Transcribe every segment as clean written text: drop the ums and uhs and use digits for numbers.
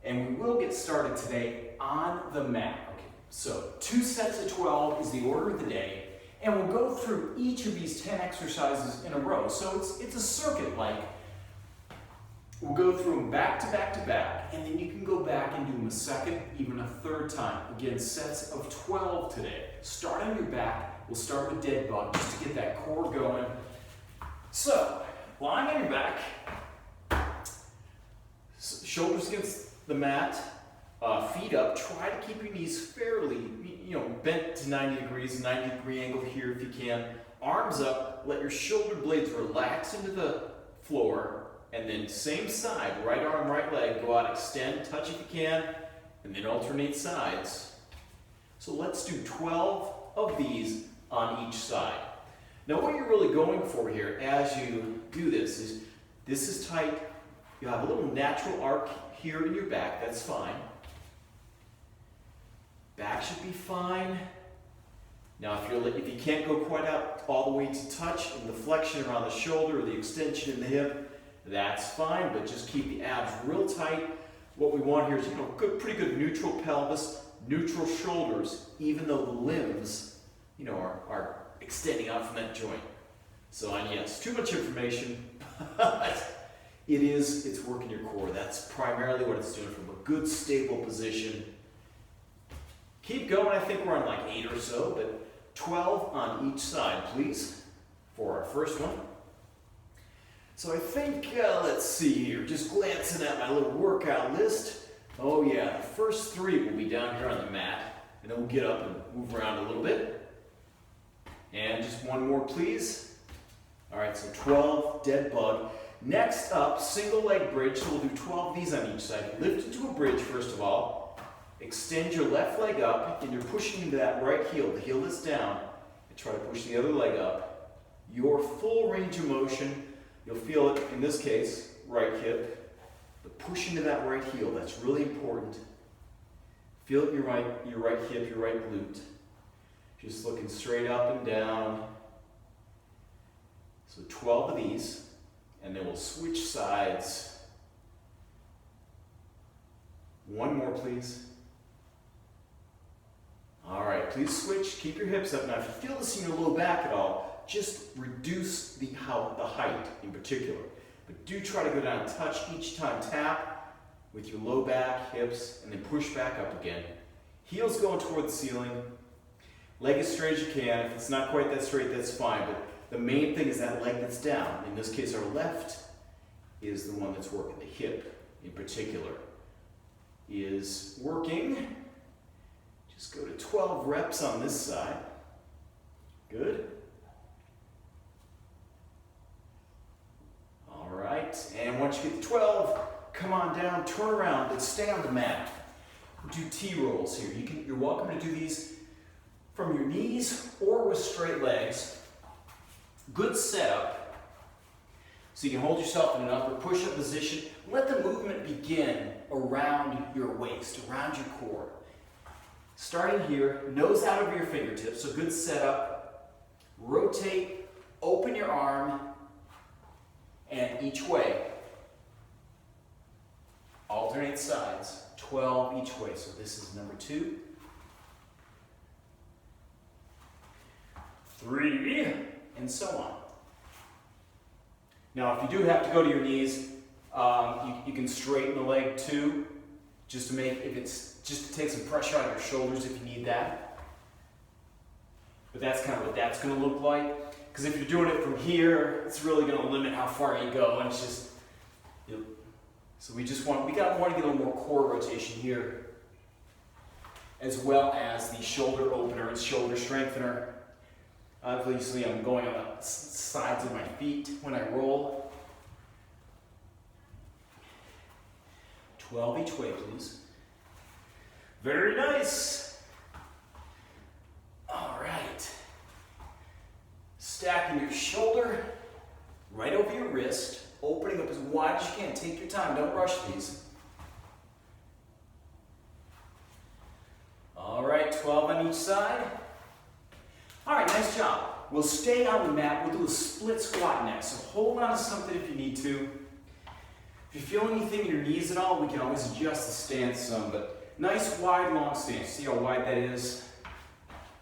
and we will get started today on the mat. Okay, so 2 sets of 12 is the order of the day, and we'll go through each of these 10 exercises in a row. So it's a circuit, like we'll go through them back to back to back, and then you can go back and do them a second, even a third time. Again, sets of 12 today. Start on your back. We'll start with dead bug just to get that core going. So, lying on your back, shoulders against the mat, feet up. Try to keep your knees fairly, bent to 90 degrees, 90-degree angle here if you can. Arms up. Let your shoulder blades relax into the floor. And then same side, right arm, right leg, go out, extend, touch if you can, and then alternate sides. So let's do 12 of these on each side. Now what you're really going for here as you do this is tight. You have a little natural arc here in your back, that's fine. Back should be fine. Now if you can't go quite out all the way to touch, and the flexion around the shoulder or the extension in the hip, that's fine, but just keep the abs real tight. What we want here is, pretty good neutral pelvis, neutral shoulders, even though the limbs, are extending out from that joint. So, yes, too much information, but it's working your core. That's primarily what it's doing from a good, stable position. Keep going. I think we're on like 8 or so, but 12 on each side, please, for our first one. So I think, let's see here, just glancing at my little workout list. Oh yeah, the first 3 will be down here on the mat, and then we'll get up and move around a little bit. And just one more, please. All right, so 12, dead bug. Next up, single leg bridge, so we'll do 12 of these on each side. Lift into a bridge, first of all. Extend your left leg up, and you're pushing into that right heel, the heel that's down, and try to push the other leg up. Your full range of motion. You'll feel it, in this case, right hip, the push into that right heel, that's really important. Feel it in your right hip, your right glute. Just looking straight up and down. So 12 of these, and then we'll switch sides. One more, please. All right, please switch, keep your hips up. Now, if you feel this in your low back at all, just reduce the height in particular. But do try to go down and touch each time. Tap with your low back, hips, and then push back up again. Heels going toward the ceiling. Leg as straight as you can. If it's not quite that straight, that's fine. But the main thing is that leg that's down. In this case, our left is the one that's working. The hip, in particular, is working. Just go to 12 reps on this side. Good. All right, and once you get to 12, come on down, turn around, and stay on the mat. Do T-rolls here. You're welcome to do these from your knees or with straight legs. Good setup. So you can hold yourself in an upper push-up position. Let the movement begin around your waist, around your core. Starting here, nose out over your fingertips, so good setup. Rotate, open your arm, and each way. Alternate sides, 12 each way. So this is number 2. 3, and so on. Now, if you do have to go to your knees, you can straighten the leg too, just to take some pressure on your shoulders if you need that. But that's kind of what that's going to look like. Because if you're doing it from here, it's really going to limit how far you go, and it's just, so we want to get a little more core rotation here, as well as the shoulder opener and shoulder strengthener. Obviously, I'm going on the sides of my feet when I roll. 12 each way, please. Very nice. All right. Stacking your shoulder right over your wrist, opening up as wide as you can. Take your time, don't rush these. All right, 12 on each side. All right, nice job. We'll stay on the mat. We'll do a split squat next. So hold on to something if you need to. If If you feel anything in your knees at all, we can always adjust the stance some, but nice wide long stance. See how wide that is?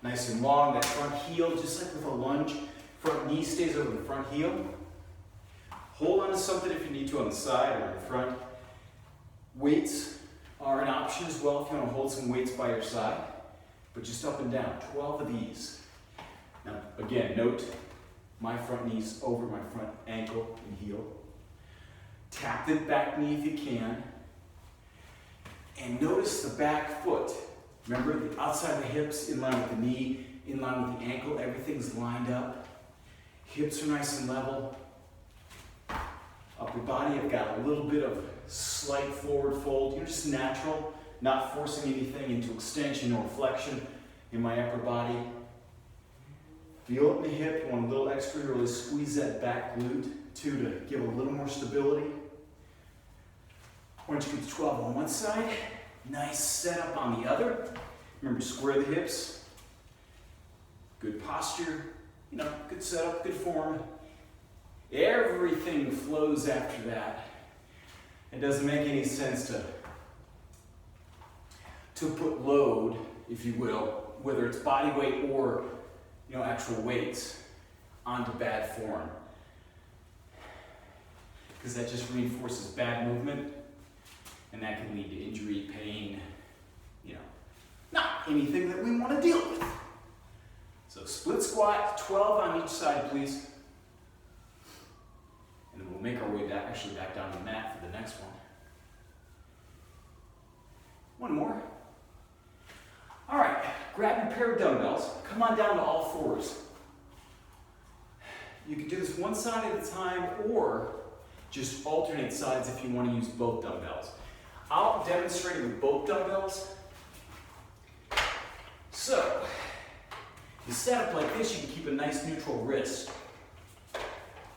Nice and long, that front heel, just like with a lunge. Front knee stays over the front heel. Hold on to something if you need to on the side or in the front. Weights are an option as well if you want to hold some weights by your side, but just up and down, 12 of these. Now, again, note my front knee's over my front ankle and heel. Tap the back knee if you can. And notice the back foot. Remember, the outside of the hips in line with the knee, in line with the ankle, everything's lined up. Hips are nice and level. Upper body, I've got a little bit of slight forward fold. You're just natural, not forcing anything into extension or flexion in my upper body. Feel it in the hip. You want a little extra, really squeeze that back glute too to give a little more stability. Once you get to 12 on one side, nice setup on the other. Remember, square the hips. Good posture, good setup, good form. Everything flows after that. It doesn't make any sense to put load, if you will, whether it's body weight or actual weights, onto bad form. Because that just reinforces bad movement, and that can lead to injury, pain, not anything that we want to deal with. So split squat, 12 on each side, please. And then we'll make our way back down to the mat for the next one. One more. All right, grab your pair of dumbbells. Come on down to all fours. You can do this one side at a time or just alternate sides if you want to use both dumbbells. I'll demonstrate it with both dumbbells. So, you set up like this, you can keep a nice neutral wrist.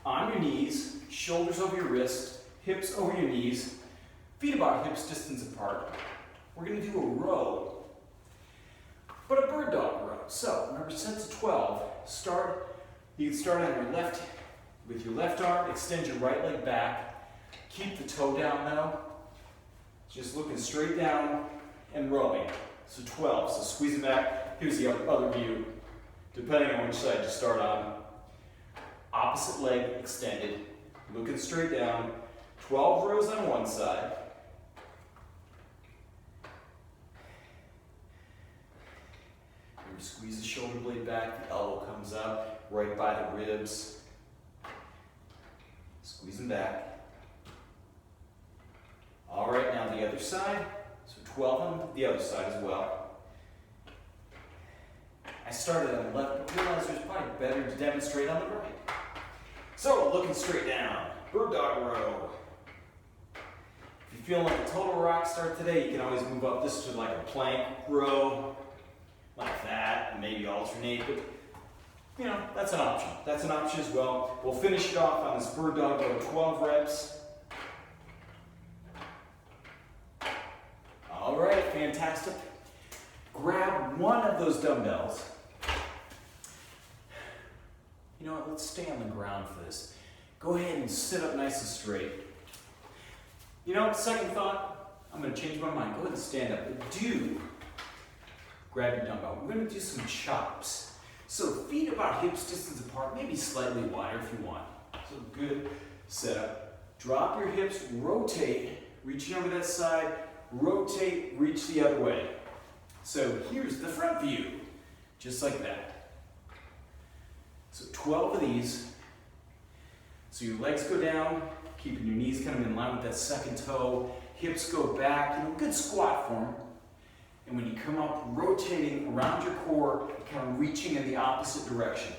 On your knees, shoulders over your wrist, hips over your knees, feet about hips distance apart. We're going to do a row, but a bird dog row. So, remember, set to 12. You can start on your left, with your left arm, extend your right leg back. Keep the toe down though. Just looking straight down and rowing. So 12, so squeeze it back. Here's the other view, depending on which side you start on. Opposite leg extended, looking straight down. 12 rows on one side. Remember, squeeze the shoulder blade back, the elbow comes up, right by the ribs. Squeeze them back. All right, now the other side. So 12 on the other side as well. I started on the left, but realized it's probably better to demonstrate on the right. So, looking straight down, bird dog row. If you feel like a total rock star today, you can always move up this to like a plank row, like that, and maybe alternate, but that's an option. That's an option as well. We'll finish it off on this bird dog row, 12 reps. All right, fantastic. Grab one of those dumbbells. You know what, let's stay on the ground for this. Go ahead and sit up nice and straight. Second thought, I'm going to change my mind. Go ahead and stand up. But do grab your dumbbell. We're going to do some chops. So feet about hips distance apart, maybe slightly wider if you want. So good setup. Drop your hips, rotate, reaching over that side, rotate, reach the other way. So here's the front view, just like that. So 12 of these. So your legs go down, keeping your knees kind of in line with that second toe. Hips go back, good squat form. And when you come up, rotating around your core, kind of reaching in the opposite direction.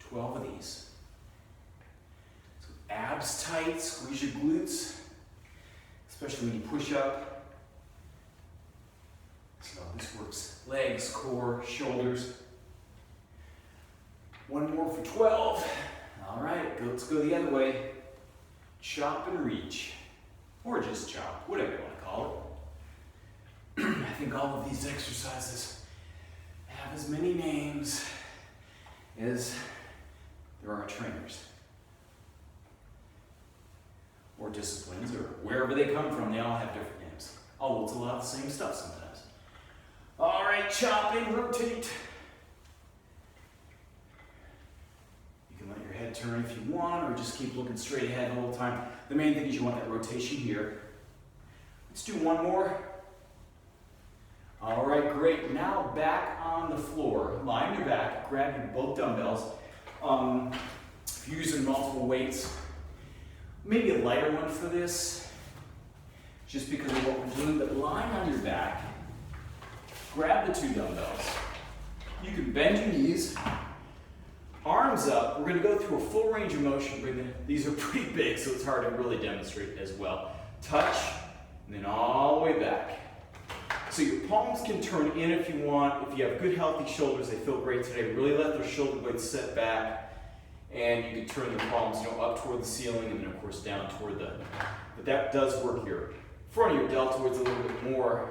12 of these. So abs tight, squeeze your glutes, especially when you push up. So this works legs, core, shoulders. One more for 12. All right, let's go the other way. Chop and reach, or just chop, whatever you want to call it. I think all of these exercises have as many names as there are trainers. or disciplines, or wherever they come from, they all have different names. Although it's a lot of the same stuff sometimes. All right, chopping, rotate. You can let your head turn if you want, or just keep looking straight ahead the whole time. The main thing is you want that rotation here. Let's do one more. All right, great. Now back on the floor. Lie on your back, grab your both dumbbells. If you're using multiple weights, maybe a lighter one for this, just because of what we're doing, but lying on your back, grab the 2 dumbbells. You can bend your knees, arms up. We're gonna go through a full range of motion. These are pretty big, so it's hard to really demonstrate as well. Touch, and then all the way back. So your palms can turn in if you want. If you have good, healthy shoulders, they feel great today. Really let their shoulder blades set back. And you can turn the palms, up toward the ceiling, and then of course down toward but that does work your front of your deltoids a little bit more.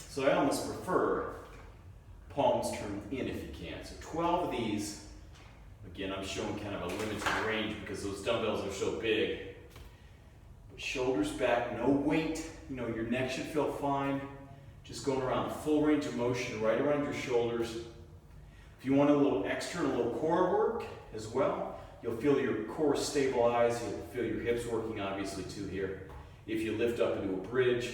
So I almost prefer palms turned in if you can. So 12 of these. Again, I'm showing kind of a limited range because those dumbbells are so big. But shoulders back, no weight. Your neck should feel fine. Just going around the full range of motion right around your shoulders. If you want a little extra, a little core work as well, you'll feel your core stabilize. You'll feel your hips working obviously too here. If you lift up into a bridge,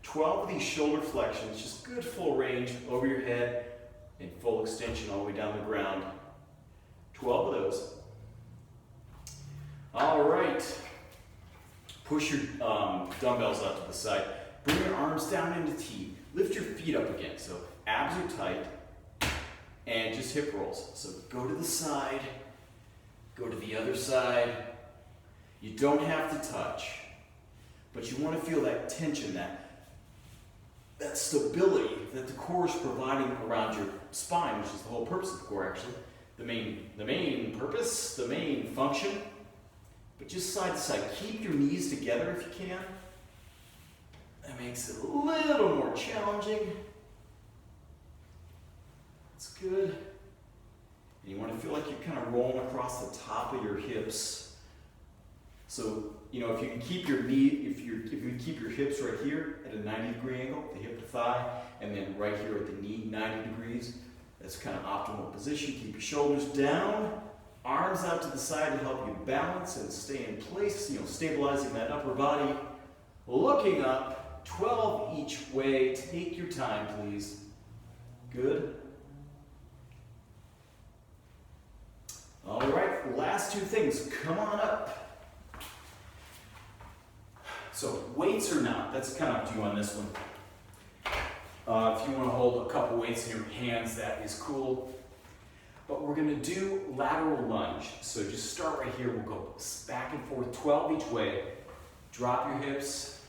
12 of these shoulder flexions, just good full range over your head and full extension all the way down the ground. 12 of those. All right. Push your dumbbells out to the side. Bring your arms down into T. Lift your feet up again. So abs are tight. And just hip rolls. So go to the side. Go to the other side. You don't have to touch. But you want to feel that tension, that stability that the core is providing around your spine, which is the whole purpose of the core actually. The main purpose, the main function. But just side to side. Keep your knees together if you can. That makes it a little more challenging. It's good. And you want to feel like you're kind of rolling across the top of your hips. So, if you can keep your if you can keep your hips right here at a 90-degree angle, the hip to thigh, and then right here at the knee, 90 degrees, that's kind of optimal position. Keep your shoulders down, arms out to the side to help you balance and stay in place, stabilizing that upper body. Looking up, 12 each way. Take your time, please. Good. All right, last 2 things. Come on up. So weights or not, that's kind of up to you on this one. If you want to hold a couple weights in your hands, that is cool. But we're going to do lateral lunge. So just start right here. We'll go back and forth, 12 each way. Drop your hips.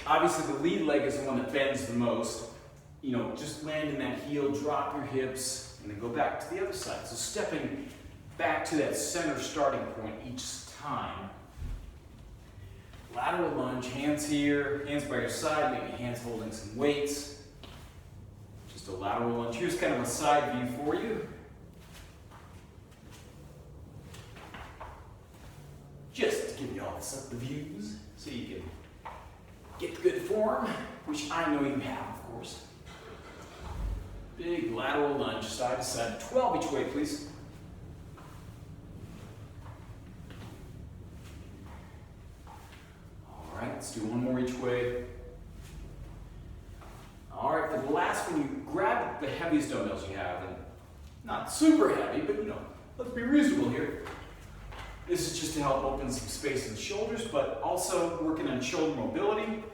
Obviously, the lead leg is the one that bends the most. Just land in that heel, drop your hips, and then go back to the other side. So stepping back to that center starting point each time. Lateral lunge, hands here, hands by your side, maybe hands holding some weights. Just a lateral lunge. Here's kind of a side view for you. Just to give you all the views so you can get the good form, which I know you have, of course. Big lateral lunge, side to side. 12 each way, please. All right, let's do one more each way. All right, for the last one, you grab the heaviest dumbbells you have, and not super heavy, but let's be reasonable here. This is just to help open some space in the shoulders, but also working on shoulder mobility.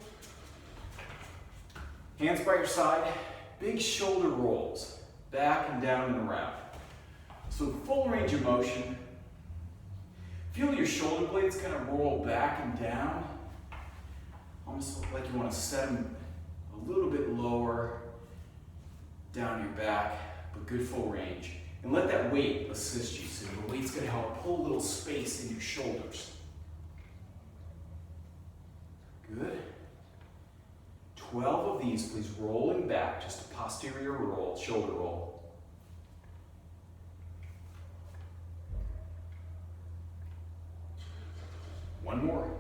Hands by your side, big shoulder rolls, back and down and around. So full range of motion. Feel your shoulder blades kind of roll back and down. Almost like you want to set them a little bit lower down your back, but good full range. And let that weight assist you. So the weight's going to help pull a little space in your shoulders. Good. 12 of these, please, rolling back, just a posterior roll, shoulder roll. One more.